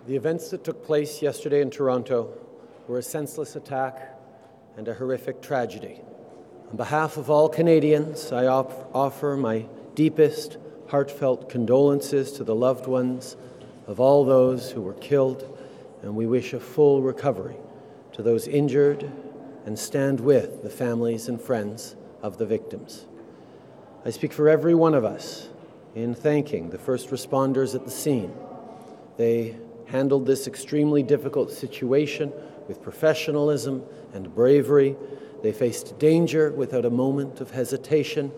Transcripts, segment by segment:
The events that took place yesterday in Toronto were a senseless attack and a horrific tragedy. On behalf of all Canadians, I offer my deepest, heartfelt condolences to the loved ones of all those who were killed, and we wish a full recovery to those injured and stand with the families and friends of the victims. I speak for every one of us in thanking the first responders at the scene. They handled this extremely difficult situation with professionalism and bravery. They faced danger without a moment of hesitation,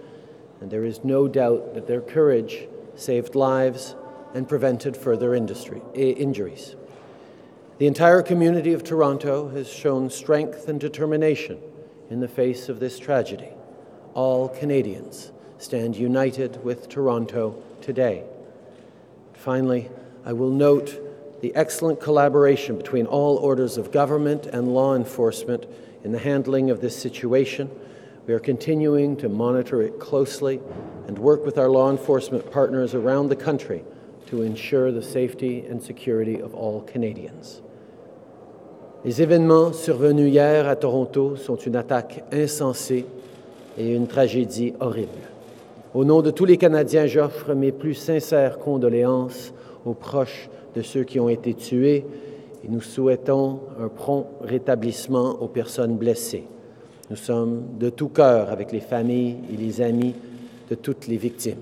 and there is no doubt that their courage saved lives and prevented further injuries. The entire community of Toronto has shown strength and determination in the face of this tragedy. All Canadians stand united with Toronto today. Finally, I will note the excellent collaboration between all orders of government and law enforcement in the handling of this situation. We are continuing to monitor it closely and work with our law enforcement partners around the country to ensure the safety and security of all Canadians. Les événements survenus hier à Toronto sont une attaque insensée et une tragédie horrible. Au nom de tous les Canadiens, j'offre mes plus sincères condoléances aux proches de ceux qui ont été tués et nous souhaitons un prompt rétablissement aux personnes blessées. Nous sommes de tout cœur avec les familles et les amis de toutes les victimes.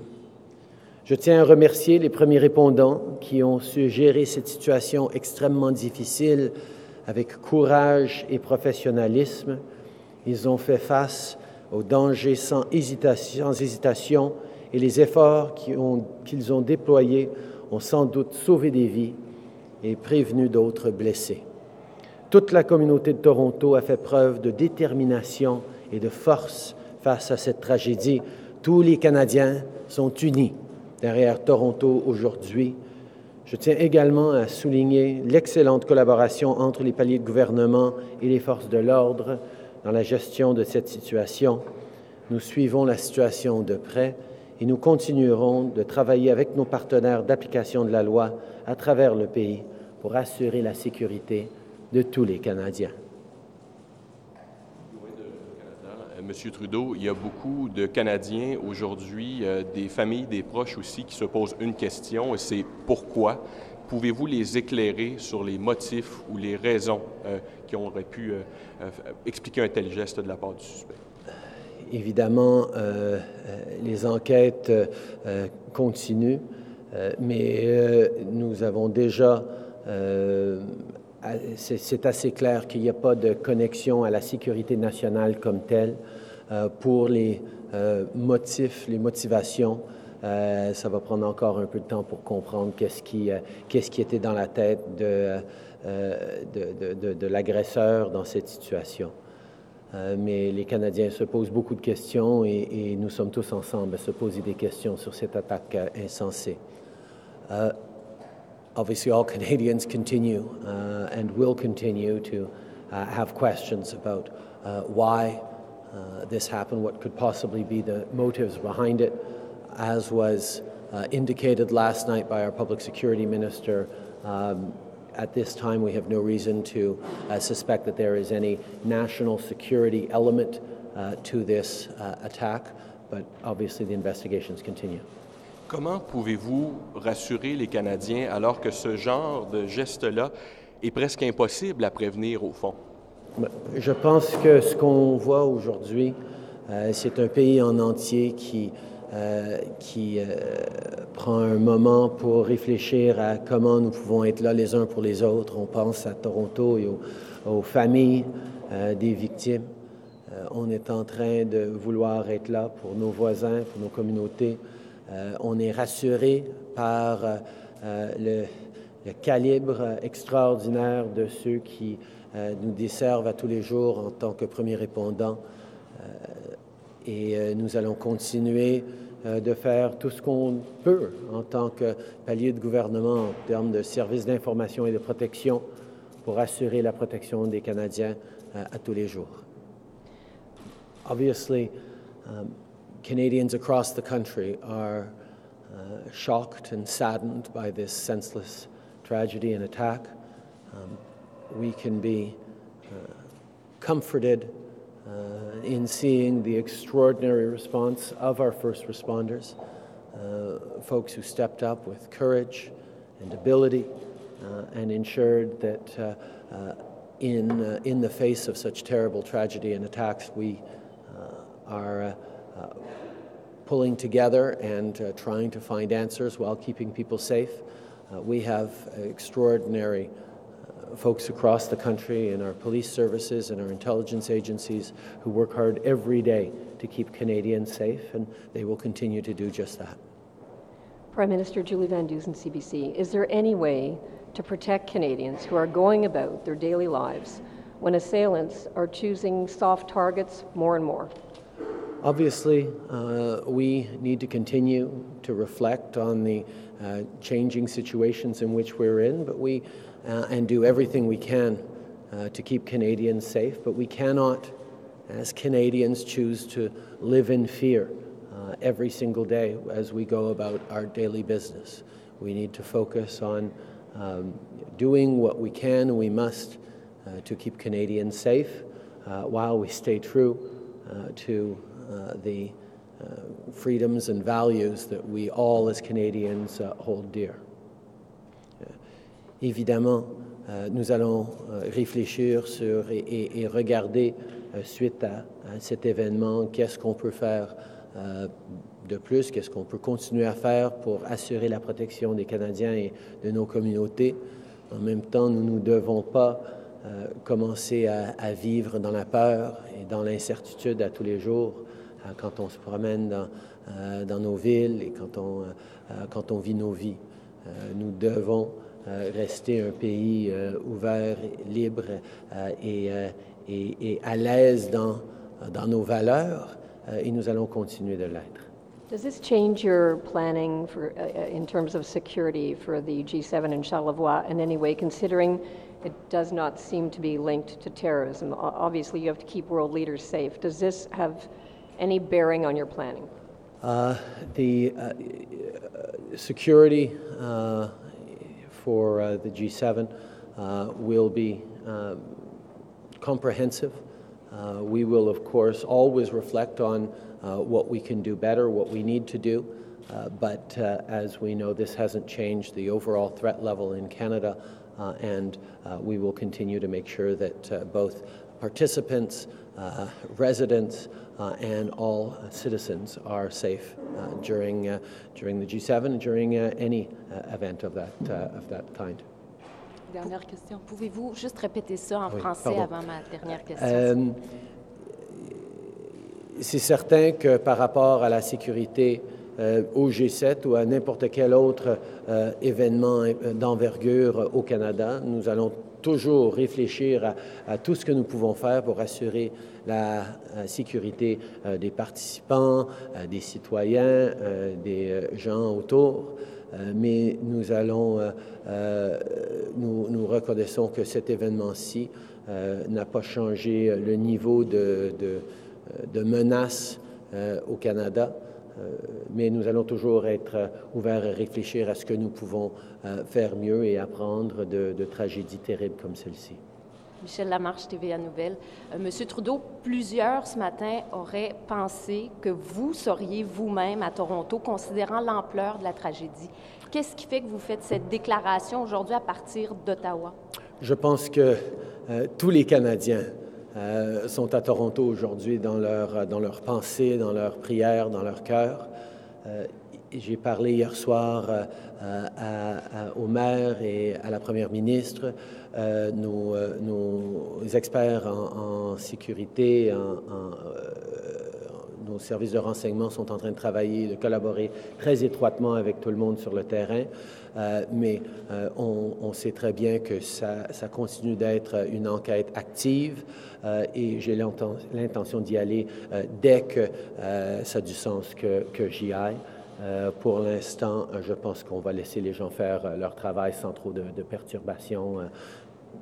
Je tiens à remercier les premiers répondants qui ont su gérer cette situation extrêmement difficile avec courage et professionnalisme. Ils ont fait face aux dangers sans hésitation et les efforts qu'ils ont déployés ont sans doute sauvé des vies et prévenu d'autres blessés. Toute la communauté de Toronto a fait preuve de détermination et de force face à cette tragédie. Tous les Canadiens sont unis derrière Toronto aujourd'hui. Je tiens également à souligner l'excellente collaboration entre les paliers de gouvernement et les forces de l'ordre dans la gestion de cette situation. Nous suivons la situation de près et nous continuerons de travailler avec nos partenaires d'application de la loi à travers le pays pour assurer la sécurité de tous les Canadiens. Monsieur Trudeau, il y a beaucoup de Canadiens aujourd'hui, des familles, des proches aussi, qui se posent une question, et c'est pourquoi. Pouvez-vous les éclairer sur les motifs ou les raisons qui auraient pu expliquer un tel geste de la part du suspect? Évidemment, les enquêtes continuent, mais nous avons déjà... c'est assez clair qu'il n'y a pas de connexion à la sécurité nationale comme telle. Pour les motifs, les motivations, ça va prendre encore un peu de temps pour comprendre qu'est-ce qui était dans la tête de l'agresseur dans cette situation. Mais les Canadiens se posent beaucoup de questions et nous sommes tous ensemble à se poser des questions sur cette attaque insensée. Obviously, all Canadians continue and will continue to have questions about why this happened, what could possibly be the motives behind it. As was indicated last night by our Public Security Minister, at this time we have no reason to suspect that there is any national security element to this attack, but obviously the investigations continue. Comment pouvez-vous rassurer les Canadiens alors que ce genre de geste-là est presque impossible à prévenir au fond? Je pense que ce qu'on voit aujourd'hui, c'est un pays en entier qui prend un moment pour réfléchir à comment nous pouvons être là les uns pour les autres. On pense à Toronto et aux familles des victimes. On est en train de vouloir être là pour nos voisins, pour nos communautés. On est rassuré par le calibre extraordinaire de ceux qui nous desservent à tous les jours en tant que premiers répondants. Et nous allons continuer de faire tout ce qu'on peut en tant que palier de gouvernement en termes de services d'information et de protection pour assurer la protection des Canadiens à tous les jours. Obviously, Canadians across the country are shocked and saddened by this senseless tragedy and attack. We can be comforted in seeing the extraordinary response of our first responders, folks who stepped up with courage and ability and ensured that in the face of such terrible tragedy and attacks, we are pulling together and trying to find answers while keeping people safe. We have extraordinary folks across the country in our police services and our intelligence agencies who work hard every day to keep Canadians safe, and they will continue to do just that. Prime Minister Julie Van Dusen, CBC, is there any way to protect Canadians who are going about their daily lives when assailants are choosing soft targets more and more? Obviously, we need to continue to reflect on the changing situations in which we're in, but and do everything we can to keep Canadians safe. But we cannot, as Canadians, choose to live in fear every single day as we go about our daily business. We need to focus on doing what we can and we must to keep Canadians safe while we stay true to the freedoms and values that we all as Canadians hold dear. Évidemment, nous allons réfléchir sur et regarder suite à cet événement, qu'est-ce qu'on peut faire de plus, qu'est-ce qu'on peut continuer à faire pour assurer la protection des Canadiens et de nos communautés. En même temps, nous ne devons pas commencer à vivre dans la peur et dans l'incertitude à tous les jours quand on se promène dans nos villes et quand on vit nos vies. Nous devons rester un pays ouvert, libre et à l'aise dans nos valeurs, et nous allons continuer de l'être. Does this change your planning for, in terms of security for the G7 in Charlevoix in any way, considering it does not seem to be linked to terrorism? Obviously, you have to keep world leaders safe. Does this have any bearing on your planning? The security for the G7 will be comprehensive. We will, of course, always reflect on what we can do better, what we need to do, but as we know, this hasn't changed the overall threat level in Canada, and we will continue to make sure that both participants, residents, and all citizens are safe during the G7 and during any event of that kind. Dernière question. Pouvez-vous juste répéter ça en français pardon. avant ma dernière question? C'est certain que par rapport à la sécurité au G7 ou à n'importe quel autre événement d'envergure au Canada, nous allons toujours réfléchir à tout ce que nous pouvons faire pour assurer la sécurité des participants, des citoyens, des gens autour. Mais nous reconnaissons que cet événement-ci n'a pas changé le niveau de menace au Canada, mais nous allons toujours être ouverts à réfléchir à ce que nous pouvons faire mieux et apprendre de tragédies terribles comme celle-ci. Michel Lamarche, TVA Nouvelles. Monsieur Trudeau, plusieurs ce matin auraient pensé que vous seriez vous-même à Toronto, considérant l'ampleur de la tragédie. Qu'est-ce qui fait que vous faites cette déclaration aujourd'hui à partir d'Ottawa? Je pense que tous les Canadiens sont à Toronto aujourd'hui dans leur pensée, dans leurs prières, dans leur cœur. J'ai parlé hier soir au maire et à la première ministre. Nos experts en sécurité, nos services de renseignement sont en train de travailler, de collaborer très étroitement avec tout le monde sur le terrain. Mais on sait très bien que ça continue d'être une enquête active et j'ai l'intention d'y aller dès que ça a du sens que j'y aille. Pour l'instant, je pense qu'on va laisser les gens faire leur travail sans trop de perturbations,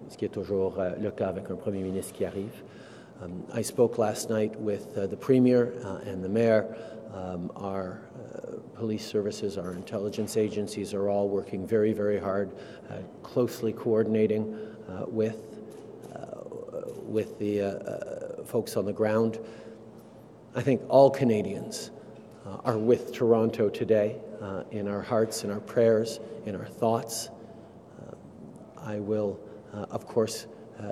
ce qui est toujours le cas avec un premier ministre qui arrive. I spoke last night with the Premier and the Mayor Our police services, our intelligence agencies are all working very, very hard, closely coordinating with the folks on the ground. I think all Canadians are with Toronto today, in our hearts, in our prayers, in our thoughts. I will, of course,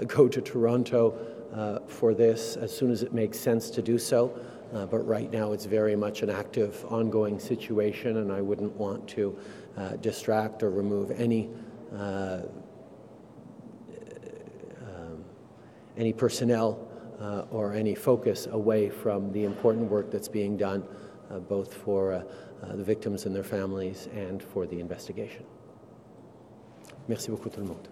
go to Toronto for this as soon as it makes sense to do so. But right now it's very much an active, ongoing situation, and I wouldn't want to distract or remove any personnel or any focus away from the important work that's being done, both for the victims and their families and for the investigation. Merci beaucoup tout le monde.